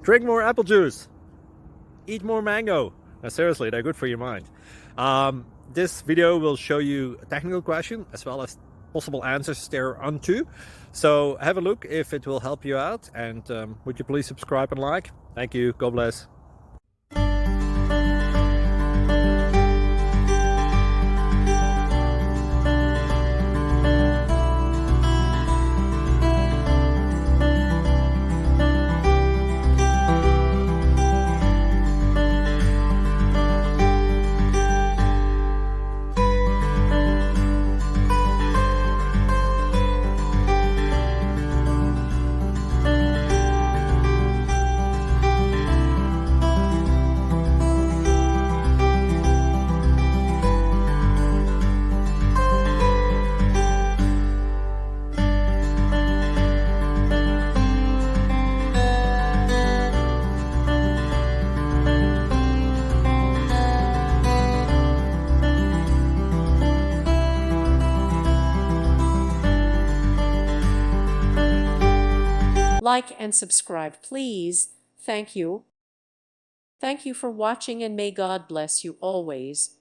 Drink more apple juice. Eat more mango. Now, seriously, they're good for your mind. This video will show you a technical question as well as possible answers thereunto. So have a look if it will help you out, and would you please subscribe and like? Thank you. God bless. Like and subscribe, please. Thank you. Thank you for watching, and may God bless you always.